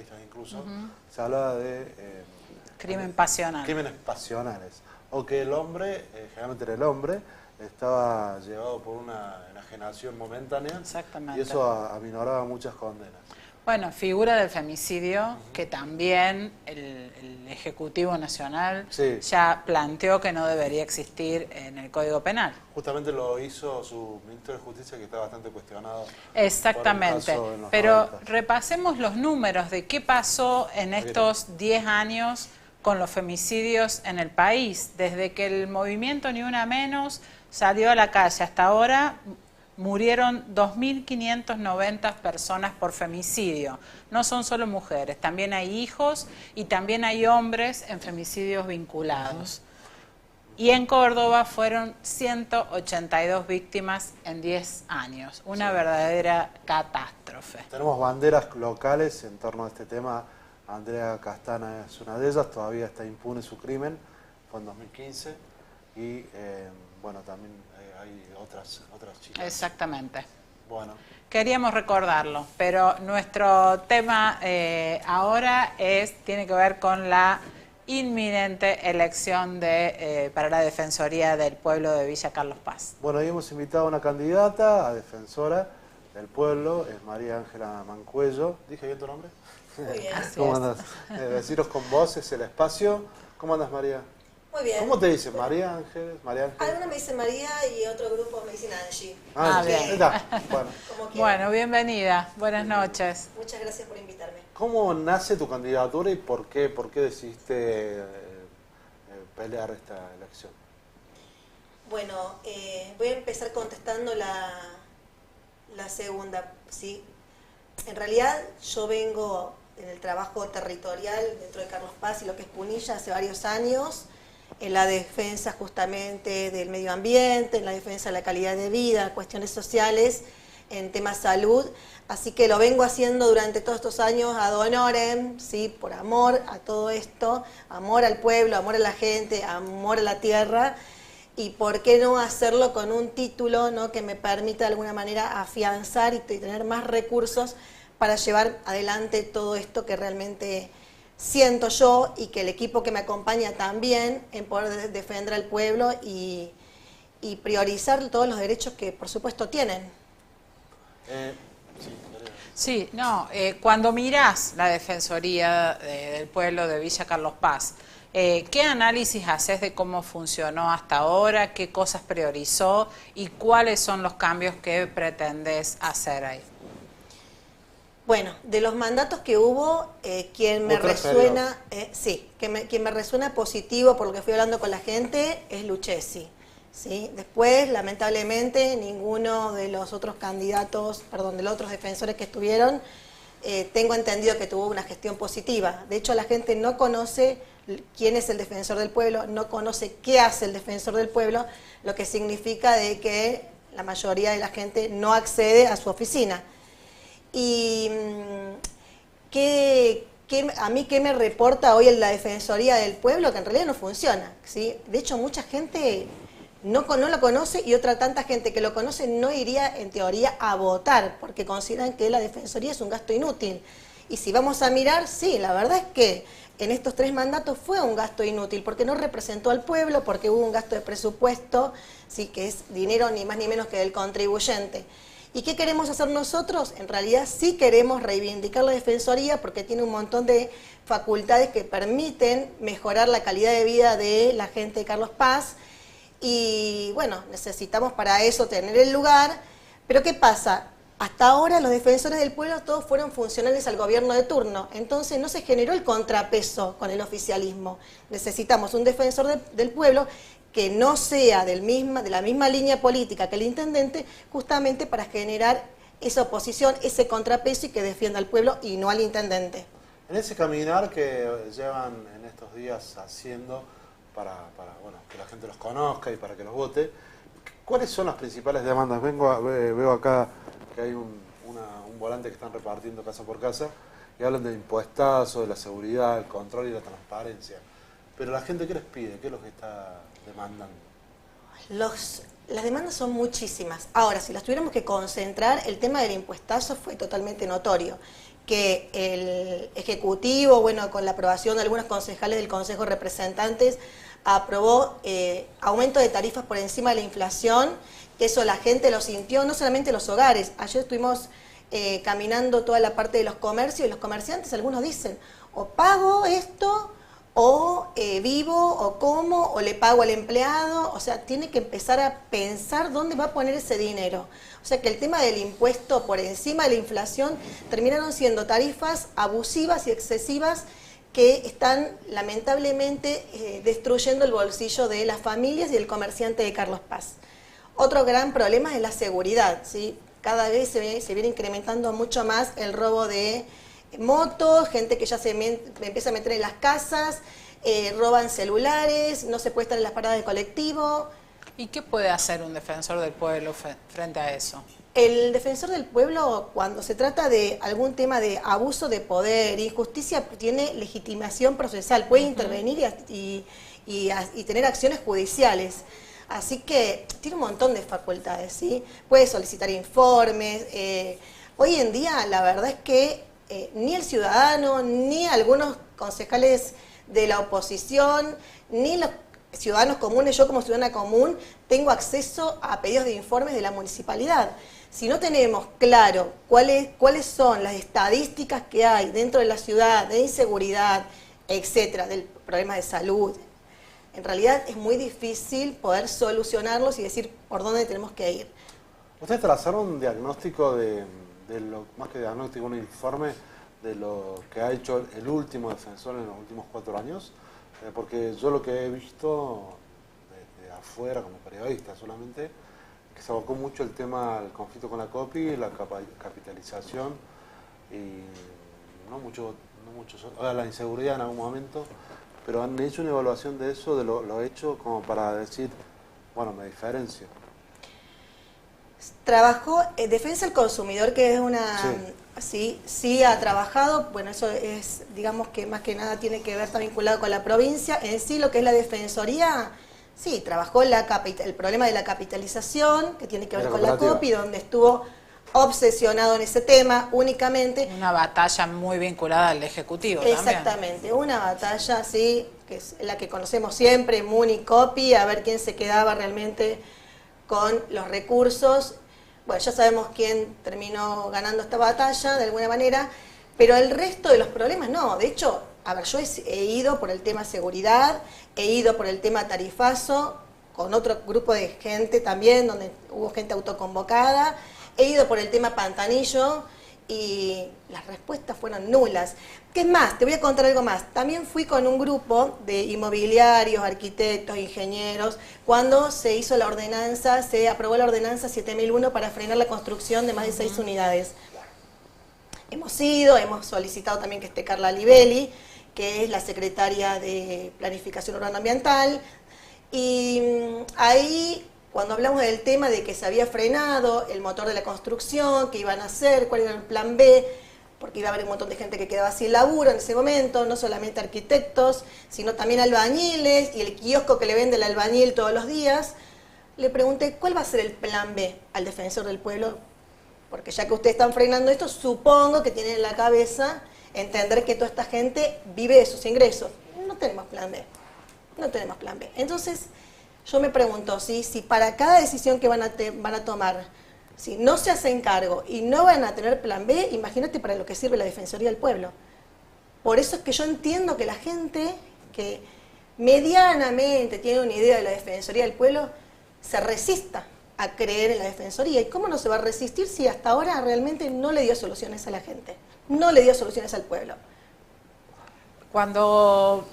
feministas incluso, se hablaba de crimen pasional. Crímenes pasionales. O que el hombre, generalmente era el hombre, estaba llevado por una enajenación momentánea. Exactamente. Y eso aminoraba muchas condenas. Bueno, figura del femicidio, que también el Ejecutivo Nacional ya planteó que no debería existir en el Código Penal. Justamente lo hizo su ministro de Justicia, que está bastante cuestionado. Exactamente, por un caso en los pero 90. repasemos los números de qué pasó en estos 10 años con los femicidios en el país. Desde que el movimiento Ni Una Menos salió a la calle hasta ahora, murieron 2.590 personas por femicidio. No son solo mujeres, también hay hijos y también hay hombres en femicidios vinculados. Y en Córdoba fueron 182 víctimas en 10 años. Una verdadera catástrofe. Tenemos banderas locales en torno a este tema. Andrea Castana es una de ellas, todavía está impune su crimen, fue en 2015. Y bueno, también hay otras chicas. Exactamente. Bueno. Queríamos recordarlo, pero nuestro tema ahora tiene que ver con la inminente elección para la Defensoría del Pueblo de Villa Carlos Paz. Bueno, hoy hemos invitado a una candidata a defensora del pueblo, es María Ángela Mancuello. ¿Dije bien tu nombre? Muy bien. ¿Cómo andas? Deciros con vos es el espacio. ¿Cómo andas, María? Muy bien. ¿Cómo te dicen? ¿María Ángeles? ¿María Ángeles? Algunos me dicen María y otro grupo me dicen Angie. Angie. bien. Ahí está. Bueno. Bueno, bienvenida. Buenas noches. Muchas gracias por invitarme. ¿Cómo nace tu candidatura y por qué decidiste pelear esta elección? Bueno, voy a empezar contestando la segunda, ¿sí? En realidad yo vengo en el trabajo territorial dentro de Carlos Paz y lo que es Punilla hace varios años, en la defensa justamente del medio ambiente, en la defensa de la calidad de vida, cuestiones sociales, en temas salud. Así que lo vengo haciendo durante todos estos años ad honorem, ¿sí? Por amor a todo esto, amor al pueblo, amor a la gente, amor a la tierra. Y por qué no hacerlo con un título, ¿no? Que me permita de alguna manera afianzar y tener más recursos para llevar adelante todo esto que realmente siento yo y que el equipo que me acompaña también en poder defender al pueblo y priorizar todos los derechos que por supuesto tienen. Sí, no, cuando mirás la Defensoría del Pueblo de Villa Carlos Paz, ¿qué análisis haces de cómo funcionó hasta ahora, qué cosas priorizó y cuáles son los cambios que pretendés hacer ahí? Bueno, de los mandatos que hubo, quien me resuena, quien me resuena positivo por lo que fui hablando con la gente es Lucchesi, ¿sí? Después, lamentablemente, ninguno de los otros candidatos, perdón, de los otros defensores que estuvieron, tengo entendido que tuvo una gestión positiva. De hecho, la gente no conoce quién es el defensor del pueblo, no conoce qué hace el defensor del pueblo, lo que significa de que la mayoría de la gente no accede a su oficina. Y a mí qué me reporta hoy en la Defensoría del Pueblo, que en realidad no funciona, ¿sí? De hecho, mucha gente no lo conoce y otra tanta gente que lo conoce no iría en teoría a votar porque consideran que la Defensoría es un gasto inútil. Y si vamos a mirar, sí, la verdad es que en estos 3 mandatos fue un gasto inútil porque no representó al pueblo, porque hubo un gasto de presupuesto, sí, que es dinero ni más ni menos que del contribuyente. ¿Y qué queremos hacer nosotros? En realidad sí queremos reivindicar la Defensoría porque tiene un montón de facultades que permiten mejorar la calidad de vida de la gente de Carlos Paz y bueno, necesitamos para eso tener el lugar, pero ¿qué pasa? Hasta ahora los defensores del pueblo todos fueron funcionales al gobierno de turno, entonces no se generó el contrapeso con el oficialismo. Necesitamos un defensor del pueblo que no sea de la misma línea política que el intendente, justamente para generar esa oposición, ese contrapeso y que defienda al pueblo y no al intendente. En ese caminar que llevan en estos días haciendo para bueno, que la gente los conozca y para que los vote, ¿cuáles son las principales demandas? Veo acá que hay un volante que están repartiendo casa por casa y hablan del impuestazo, de la seguridad, el control y la transparencia. Pero la gente, ¿qué les pide? ¿Qué es lo que está demandando? Las demandas son muchísimas. Ahora, si las tuviéramos que concentrar, el tema del impuestazo fue totalmente notorio. que el Ejecutivo, bueno, con la aprobación de algunos concejales del Consejo de Representantes, aprobó aumento de tarifas por encima de la inflación, que eso la gente lo sintió, no solamente los hogares. Ayer estuvimos caminando toda la parte de los comercios y los comerciantes, algunos dicen, o pago esto, o vivo, o como, o le pago al empleado, o sea, tiene que empezar a pensar dónde va a poner ese dinero. O sea que el tema del impuesto por encima de la inflación terminaron siendo tarifas abusivas y excesivas que están lamentablemente destruyendo el bolsillo de las familias y del comerciante de Carlos Paz. Otro gran problema es la seguridad, ¿sí? Cada vez se viene incrementando mucho más el robo de motos, gente que ya se empieza a meter en las casas, roban celulares, no se puede estar en las paradas de colectivo. ¿Y qué puede hacer un defensor del pueblo frente a eso? El defensor del pueblo, cuando se trata de algún tema de abuso de poder, injusticia, tiene legitimación procesal, puede intervenir y tener acciones judiciales. Así que tiene un montón de facultades, ¿sí? Puede solicitar informes. Hoy en día, la verdad es que ni el ciudadano, ni algunos concejales de la oposición, ni los ciudadanos comunes, yo como ciudadana común, tengo acceso a pedidos de informes de la municipalidad. Si no tenemos claro cuáles son las estadísticas que hay dentro de la ciudad, de inseguridad, etcétera, del problema de salud, en realidad es muy difícil poder solucionarlos y decir por dónde tenemos que ir. ¿Ustedes trazaron un diagnóstico de lo, más que diagnóstico, un informe de lo que ha hecho el último defensor en los últimos 4 años? Porque yo lo que he visto desde afuera, como periodista solamente, que se abocó mucho el tema del conflicto con la COPI, la capitalización y no mucho la inseguridad en algún momento, pero han hecho una evaluación de eso, de lo hecho como para decir, bueno, me diferencio. Trabajó Defensa del Consumidor, que es una... Sí ha trabajado, bueno, eso es, digamos que más que nada tiene que ver, está vinculado con la provincia. En sí, lo que es la Defensoría, sí, trabajó el problema de la capitalización, que tiene que ver con la COPI, donde estuvo obsesionado en ese tema únicamente. Una batalla muy vinculada al Ejecutivo también. Exactamente, una batalla, sí, que es la que conocemos siempre, Muni, COPI, a ver quién se quedaba realmente con los recursos. Bueno, ya sabemos quién terminó ganando esta batalla de alguna manera, pero el resto de los problemas no. De hecho, a ver, yo he ido por el tema seguridad, he ido por el tema tarifazo, con otro grupo de gente también, donde hubo gente autoconvocada, he ido por el tema Pantanillo y las respuestas fueron nulas. ¿Qué más? Te voy a contar algo más. También fui con un grupo de inmobiliarios, arquitectos, ingenieros, cuando se hizo la ordenanza, se aprobó la ordenanza 7001 para frenar la construcción de más de 6 unidades. Hemos solicitado también que esté Carla Livelli, que es la secretaria de Planificación Urbano Ambiental, y ahí, cuando hablamos del tema de que se había frenado el motor de la construcción, qué iban a hacer, cuál era el plan B, porque iba a haber un montón de gente que quedaba sin laburo en ese momento, no solamente arquitectos, sino también albañiles y el kiosco que le vende el albañil todos los días, le pregunté cuál va a ser el plan B al defensor del pueblo, porque ya que ustedes están frenando esto, supongo que tienen en la cabeza entender que toda esta gente vive de sus ingresos. No tenemos plan B, no tenemos plan B. Entonces, yo me pregunto, si para cada decisión que van a tomar, si no se hacen cargo y no van a tener plan B, imagínate para lo que sirve la Defensoría del Pueblo. Por eso es que yo entiendo que la gente que medianamente tiene una idea de la Defensoría del Pueblo se resista a creer en la Defensoría. ¿Y cómo no se va a resistir si hasta ahora realmente no le dio soluciones a la gente? No le dio soluciones al pueblo. Cuando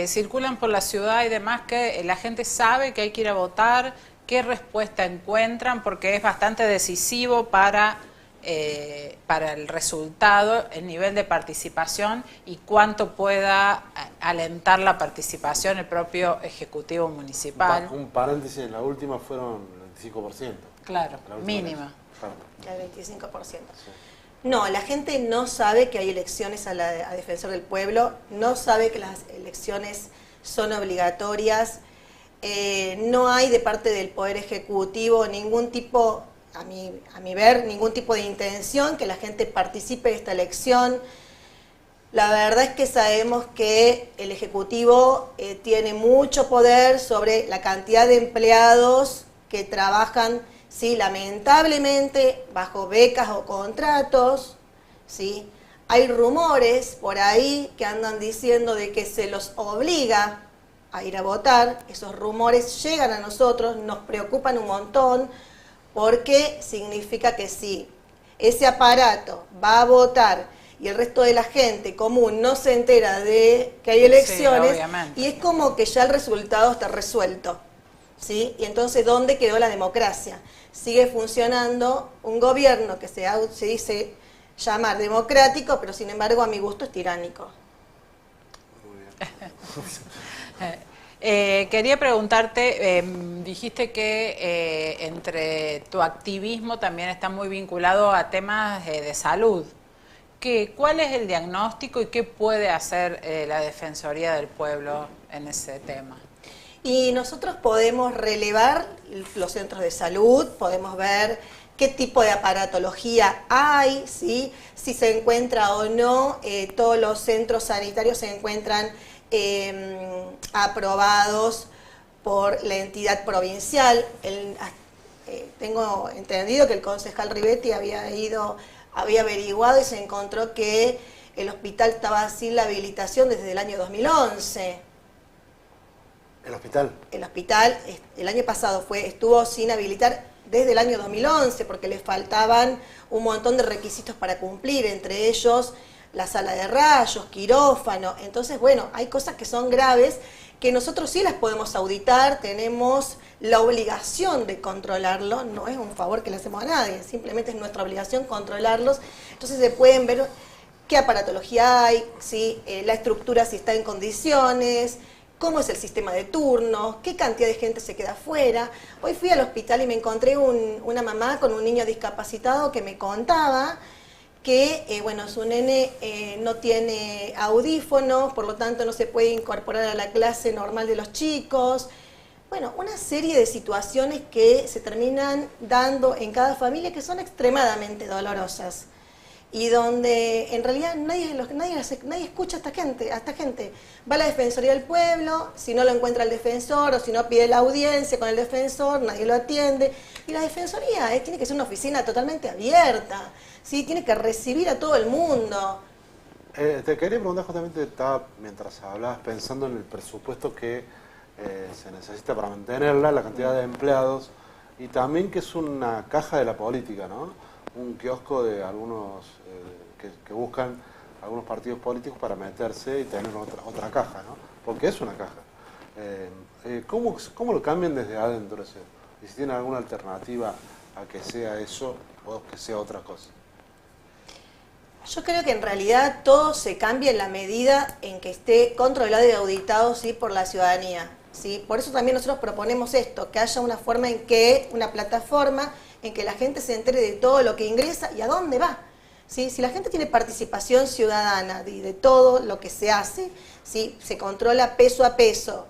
circulan por la ciudad y demás, que la gente sabe que hay que ir a votar, ¿qué respuesta encuentran? Porque es bastante decisivo para el resultado, el nivel de participación y cuánto pueda alentar la participación el propio Ejecutivo Municipal. Un paréntesis, en la última fueron el 25%. Claro, mínima. El 25%. Sí. No, la gente no sabe que hay elecciones a Defensor del Pueblo, no sabe que las elecciones son obligatorias, no hay de parte del Poder Ejecutivo ningún tipo a mi ver, ningún tipo de intención que la gente participe de esta elección. La verdad es que sabemos que el Ejecutivo tiene mucho poder sobre la cantidad de empleados que trabajan, ¿sí?, lamentablemente bajo becas o contratos, ¿sí? Hay rumores por ahí que andan diciendo de que se los obliga a ir a votar. Esos rumores llegan a nosotros, nos preocupan un montón, porque significa que si ese aparato va a votar y el resto de la gente común no se entera de que hay elecciones, sí, y es como que ya el resultado está resuelto, ¿sí? Y entonces, ¿dónde quedó la democracia? Sigue funcionando un gobierno que se dice llamar democrático, pero sin embargo a mi gusto es tiránico. Muy bien. Quería preguntarte, dijiste que entre tu activismo también está muy vinculado a temas de salud. ¿Cuál es el diagnóstico y qué puede hacer la Defensoría del Pueblo en ese tema? Y nosotros podemos relevar los centros de salud, podemos ver qué tipo de aparatología hay, ¿sí? Si se encuentra o no, todos los centros sanitarios se encuentran aprobados por la entidad provincial. Tengo entendido que el concejal Rivetti había averiguado y se encontró que el hospital estaba sin la habilitación desde el año 2011. ¿El hospital? El hospital el año pasado estuvo sin habilitar desde el año 2011 porque le faltaban un montón de requisitos para cumplir, entre ellos la sala de rayos, quirófano. Entonces, bueno, hay cosas que son graves que nosotros sí las podemos auditar, tenemos la obligación de controlarlo, no es un favor que le hacemos a nadie, simplemente es nuestra obligación controlarlos. Entonces se pueden ver qué aparatología hay, ¿sí? La estructura si está en condiciones, cómo es el sistema de turnos, qué cantidad de gente se queda afuera. Hoy fui al hospital y me encontré una mamá con un niño discapacitado que me contaba que, bueno, su nene no tiene audífonos, por lo tanto no se puede incorporar a la clase normal de los chicos. Bueno, una serie de situaciones que se terminan dando en cada familia que son extremadamente dolorosas y donde en realidad nadie escucha a esta gente. Va a la Defensoría del Pueblo, si no lo encuentra el defensor o si no pide la audiencia con el defensor, nadie lo atiende. Y la Defensoría tiene que ser una oficina totalmente abierta, ¿sí? Tiene que recibir a todo el mundo. Te quería preguntar justamente, estaba mientras hablabas pensando en el presupuesto que se necesita para mantenerla, la cantidad de empleados y también que es una caja de la política, ¿no? Un kiosco de algunos que buscan algunos partidos políticos para meterse y tener otra caja, ¿no? Porque es una caja. ¿Cómo lo cambian desde adentro eso? Y si tienen alguna alternativa a que sea eso o que sea otra cosa. Yo creo que en realidad todo se cambia en la medida en que esté controlado y auditado, ¿sí?, por la ciudadanía, ¿sí? Por eso también nosotros proponemos esto, que haya una forma una plataforma en que la gente se entere de todo lo que ingresa y a dónde va, ¿sí? Si la gente tiene participación ciudadana de todo lo que se hace, ¿sí?, se controla peso a peso,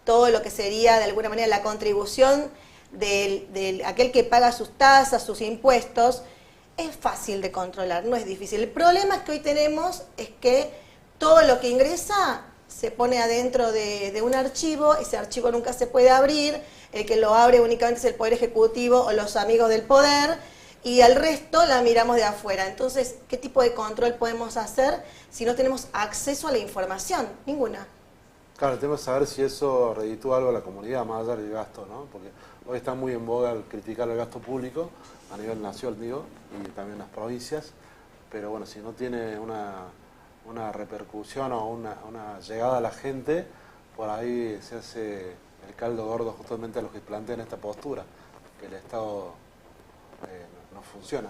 todo lo que sería de alguna manera la contribución de aquel que paga sus tasas, sus impuestos, es fácil de controlar, no es difícil. El problema que hoy tenemos es que todo lo que ingresa se pone adentro de un archivo, ese archivo nunca se puede abrir, el que lo abre únicamente es el Poder Ejecutivo o los amigos del poder, y al resto la miramos de afuera. Entonces, ¿qué tipo de control podemos hacer si no tenemos acceso a la información? Ninguna. Claro, tenemos que saber si eso reditúa algo a la comunidad, más allá del gasto, ¿no? Porque hoy está muy en boga el criticar el gasto público, a nivel nacional, digo, y también las provincias, pero bueno, si no tiene una repercusión o una llegada a la gente, por ahí se hace el caldo gordo justamente a los que plantean esta postura, que el Estado no funciona.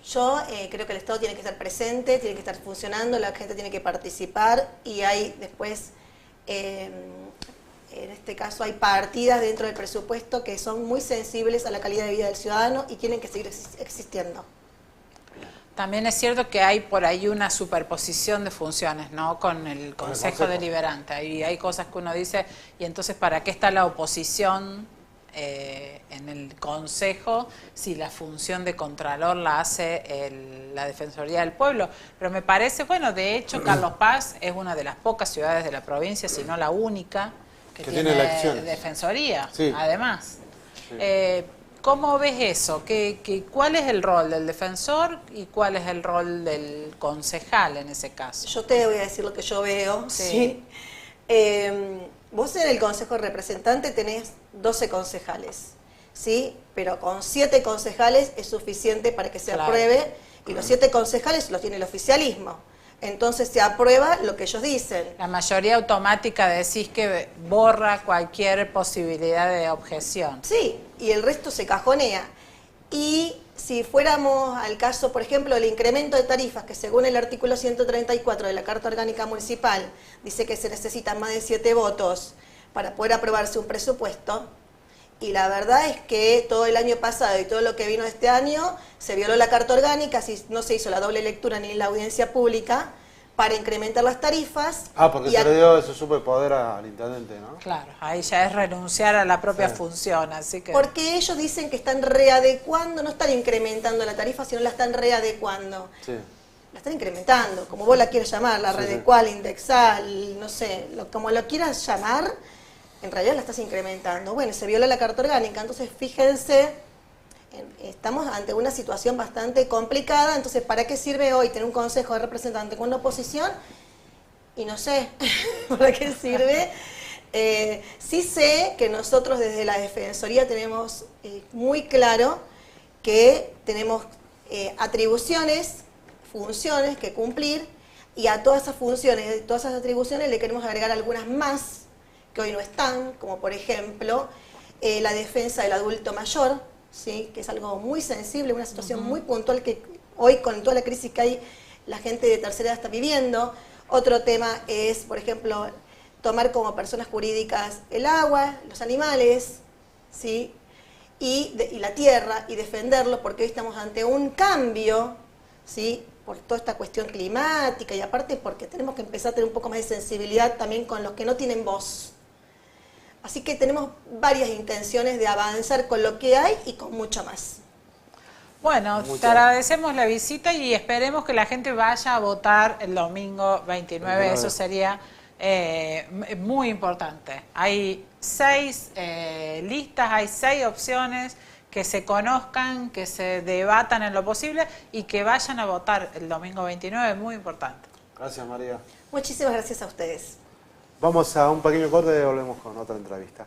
Yo creo que el Estado tiene que estar presente, tiene que estar funcionando, la gente tiene que participar y hay después, en este caso, hay partidas dentro del presupuesto que son muy sensibles a la calidad de vida del ciudadano y tienen que seguir existiendo. También es cierto que hay por ahí una superposición de funciones, ¿no?, con el Consejo Deliberante. Y hay cosas que uno dice, y entonces, ¿para qué está la oposición en el Consejo si la función de Contralor la hace la Defensoría del Pueblo. Pero me parece, bueno, de hecho Carlos Paz es una de las pocas ciudades de la provincia, si no la única, que tiene Defensoría, sí. Además. Sí. ¿Cómo ves eso? ¿Cuál es el rol del defensor y cuál es el rol del concejal en ese caso? Yo te voy a decir lo que yo veo. Sí. Vos en el Consejo Representante tenés 12 concejales, ¿sí? Pero con 7 concejales es suficiente para que se apruebe, y los 7 concejales los tiene el oficialismo. Entonces se aprueba lo que ellos dicen. La mayoría automática decís que borra cualquier posibilidad de objeción. Sí, y el resto se cajonea. Y si fuéramos al caso, por ejemplo, del incremento de tarifas, que según el artículo 134 de la Carta Orgánica Municipal dice que se necesitan más de 7 votos para poder aprobarse un presupuesto, y la verdad es que todo el año pasado y todo lo que vino este año se violó la Carta Orgánica, no se hizo la doble lectura ni la audiencia pública para incrementar las tarifas. Porque se le dio ese superpoder al intendente, ¿no? Claro, ahí ya es renunciar a la propia función, así que... Porque ellos dicen que están readecuando, no están incrementando la tarifa, sino la están readecuando. Sí. La están incrementando, como vos la quieras llamar, la readecual, indexal, no sé, como lo quieras llamar, en realidad la estás incrementando. Bueno, se viola la Carta Orgánica, entonces fíjense, estamos ante una situación bastante complicada, entonces ¿para qué sirve hoy tener un consejo de representantes con una oposición? Y no sé, ¿para qué sirve? Sí sé que nosotros desde la Defensoría tenemos muy claro que tenemos atribuciones, funciones que cumplir, y a todas esas funciones, todas esas atribuciones le queremos agregar algunas más que hoy no están, como por ejemplo la defensa del adulto mayor, ¿sí? Que es algo muy sensible, una situación muy puntual que hoy con toda la crisis que hay la gente de tercera edad está viviendo. Otro tema es, por ejemplo, tomar como personas jurídicas el agua, los animales, ¿sí? y la tierra, y defenderlo, porque hoy estamos ante un cambio, ¿sí? Por toda esta cuestión climática, y aparte porque tenemos que empezar a tener un poco más de sensibilidad también con los que no tienen voz. Así que tenemos varias intenciones de avanzar con lo que hay y con mucho más. Bueno, te agradecemos la visita y esperemos que la gente vaya a votar el domingo 29. Eso sería muy importante. Hay 6 listas, hay 6 opciones, que se conozcan, que se debatan en lo posible y que vayan a votar el domingo 29, muy importante. Gracias, María. Muchísimas gracias a ustedes. Vamos a un pequeño corte y volvemos con otra entrevista.